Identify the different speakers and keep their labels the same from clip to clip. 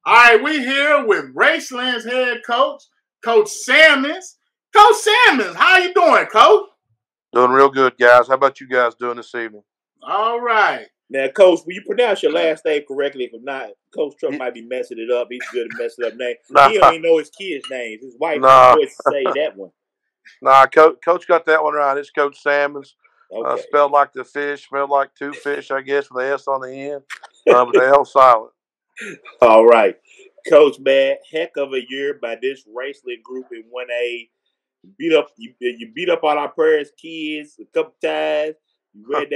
Speaker 1: All right, we here with Raceland's head coach, Coach Salmons. Coach Salmons, how you doing, Coach?
Speaker 2: Doing real good, guys. How about you guys doing this evening?
Speaker 1: All right.
Speaker 3: Now, Coach, will you pronounce your last name correctly? If not, Coach Trump might be messing it up. He's good at messing up names.
Speaker 2: Nah,
Speaker 3: He don't even know his kids' names. His wife
Speaker 2: nah,
Speaker 3: always say that one.
Speaker 2: nah. Coach got that one right. It's Coach Salmons.
Speaker 3: Okay.
Speaker 2: Spelled like the fish, smelled like two fish, I guess, with the S on the end. But the L silent.
Speaker 3: All right. Coach, man, heck of a year by this Raceland group in 1A. You beat up on our Prairies kids a couple times. You ran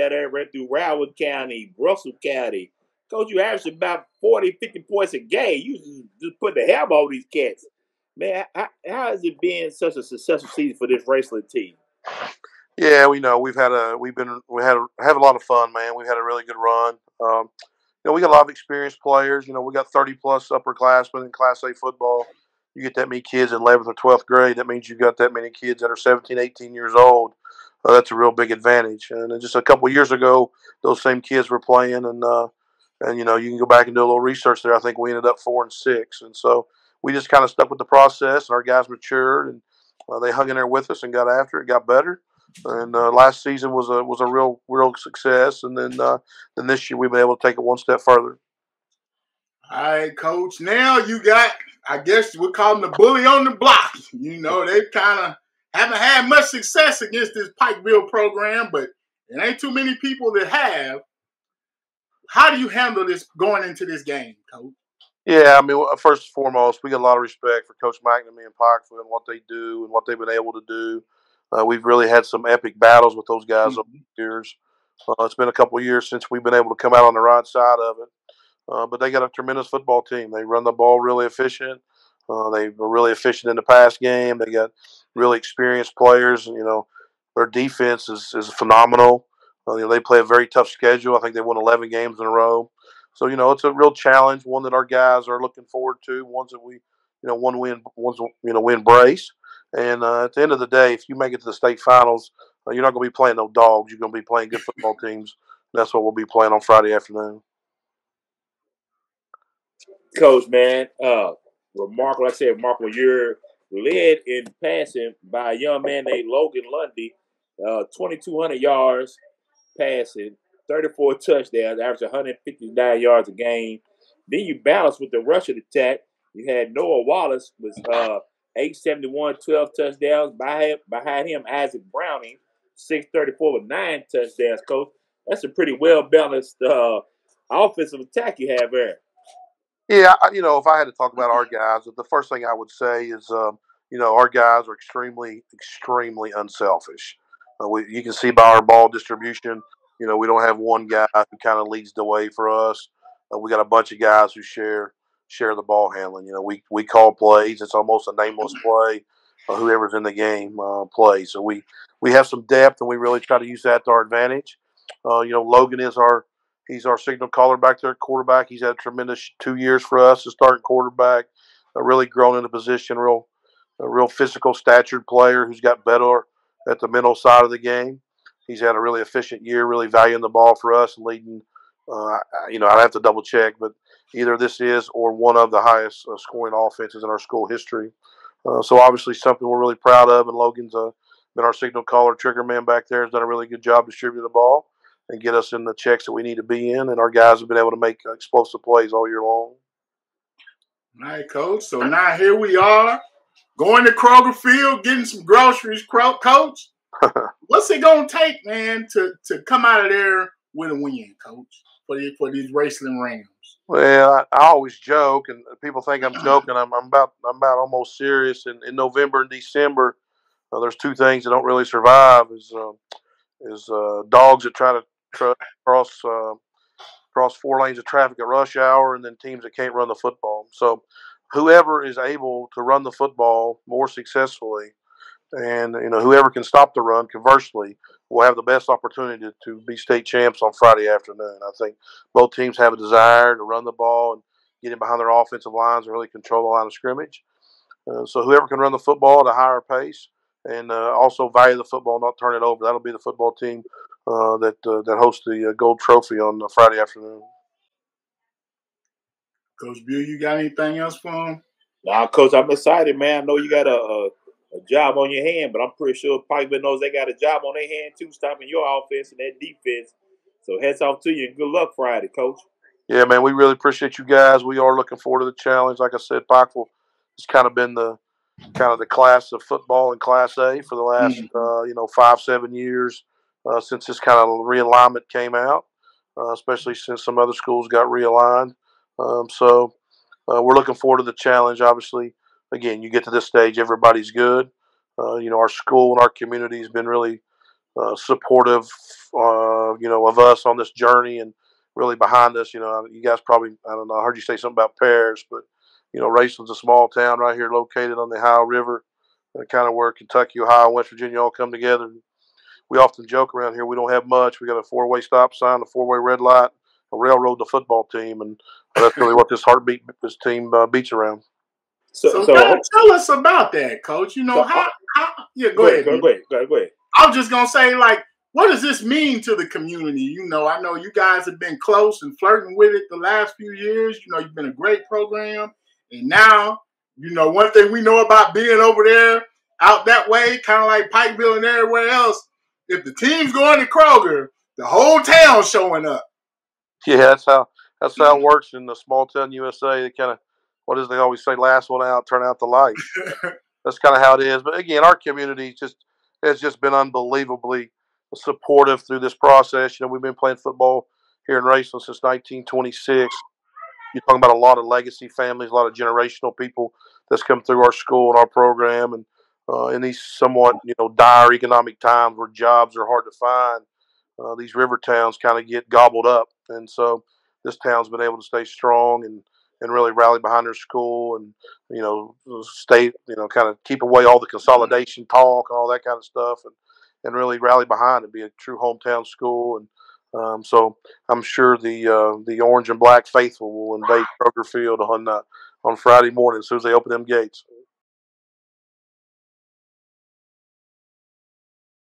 Speaker 3: through Railroad County, Russell County. Coach, you averaged about 40, 50 points a game. You just put the hammer on these cats. Man, how has it been such a successful season for this Raceland team?
Speaker 2: Yeah, we know we had a lot of fun, man. We had a really good run. We got a lot of experienced players. We got 30 plus upperclassmen in Class A football. You get that many kids in 11th or 12th grade, that means you got that many kids that are 17, 18 years old. That's a real big advantage. And just a couple of years ago, those same kids were playing, and you can go back and do a little research there. I think we ended up 4-6, and so we just kind of stuck with the process, and our guys matured, and they hung in there with us and got after it, got better. And last season was a real success, and then this year we've been able to take it one step further.
Speaker 1: All right, Coach. Now you got, I guess we call them the bully on the block. They kind of haven't had much success against this Pikeville program, but it ain't too many people that have. How do you handle this going into this game, Coach?
Speaker 2: Yeah, I mean, first and foremost, we got a lot of respect for Coach McNamee and Pikeville and what they do and what they've been able to do. We've really had some epic battles with those guys over the years. It's been a couple of years since we've been able to come out on the right side of it. But they got a tremendous football team. They run the ball really efficient. They were really efficient in the pass game. They got really experienced players. Their defense is phenomenal. They play a very tough schedule. I think they won 11 games in a row. So, it's a real challenge, one that our guys are looking forward to, ones that we, we embrace. And at the end of the day, if you make it to the state finals, you're not going to be playing no dogs. You're going to be playing good football teams. That's what we'll be playing on Friday afternoon.
Speaker 3: Coach, man, remarkable. Like I said, remarkable. You're led in passing by a young man named Logan Lundy, 2,200 yards passing, 34 touchdowns, average 159 yards a game. Then you balance with the rushing attack. You had Noah Wallace with 871, 12 touchdowns. Behind him, Isaac Browning, 634 with 9 touchdowns, Coach. That's a pretty well-balanced offensive attack you have there.
Speaker 2: Yeah, if I had to talk about our guys, the first thing I would say is, our guys are extremely, extremely unselfish. You can see by our ball distribution, we don't have one guy who kind of leads the way for us. We got a bunch of guys who share the ball handling. We call plays. It's almost a nameless play. Whoever's in the game plays. So we have some depth, and we really try to use that to our advantage. Logan is He's our signal caller back there at quarterback. He's had a tremendous 2 years for us as starting quarterback. Really grown in the position, a real physical statured player who's got better at the mental side of the game. He's had a really efficient year, really valuing the ball for us and leading. I'd have to double check, but either this is or one of the highest scoring offenses in our school history. So obviously something we're really proud of. And Logan's been our signal caller, trigger man back there. Has done a really good job distributing the ball and get us in the checks that we need to be in. And our guys have been able to make explosive plays all year long.
Speaker 1: All right, Coach. So now here we are, going to Kroger Field, getting some groceries, Coach. What's it going to take, man, to come out of there with a win, Coach, for these Raceland Rams?
Speaker 2: Well, I always joke, and people think I'm joking. I'm about almost serious. In November and December, there's two things that don't really survive: is dogs that try to cross 4 lanes of traffic at rush hour, and then teams that can't run the football. So whoever is able to run the football more successfully, and whoever can stop the run, conversely, will have the best opportunity to be state champs on Friday afternoon. I think both teams have a desire to run the ball and get in behind their offensive lines and really control the line of scrimmage. So whoever can run the football at a higher pace and also value the football, not turn it over, that'll be the football team that hosts the gold trophy on Friday afternoon.
Speaker 1: Coach Bill, you got anything else for him?
Speaker 3: Nah, Coach, I'm excited, man. I know you got a job on your hand, but I'm pretty sure Pikeville knows they got a job on their hand too, stopping your offense and that defense. So hats off to you and good luck Friday, Coach.
Speaker 2: Yeah, man, we really appreciate you guys. We are looking forward to the challenge. Like I said, Pikeville has kind of been the class of football in Class A for the last 5-7 years since this kind of realignment came out, especially since some other schools got realigned. So we're looking forward to the challenge. Obviously, again, you get to this stage, everybody's good. Our school and our community has been really supportive, of us on this journey and really behind us. You guys probably, I don't know, I heard you say something about Paris, but, Raceland's a small town right here located on the Ohio River, kind of where Kentucky, Ohio, and West Virginia all come together. We often joke around here we don't have much. We got a 4-way stop sign, a 4-way red light, a railroad, the football team, and that's really what this team beats around.
Speaker 1: So tell us about that, Coach. Go ahead.
Speaker 3: Go ahead.
Speaker 1: I was just gonna say, like, what does this mean to the community? I know you guys have been close and flirting with it the last few years. You've been a great program, and now, one thing we know about being over there, out that way, kind of like Pikeville and everywhere else. If the team's going to Kroger, the whole town's showing up.
Speaker 2: Yeah, that's how it works in the small town USA. They kind of, they always say, last one out, turn out the light. That's kind of how it is. But again, our community has just been unbelievably supportive through this process. We've been playing football here in Raceland since 1926. You're talking about a lot of legacy families, a lot of generational people that's come through our school and our program, and in these somewhat dire economic times where jobs are hard to find, these river towns kind of get gobbled up, and so this town's been able to stay strong and really rally behind their school and stay kind of keep away all the consolidation talk and all that kind of stuff, and really rally behind it, be a true hometown school. And so I'm sure the orange and black faithful will invade Kroger Field on Friday morning as soon as they open them gates.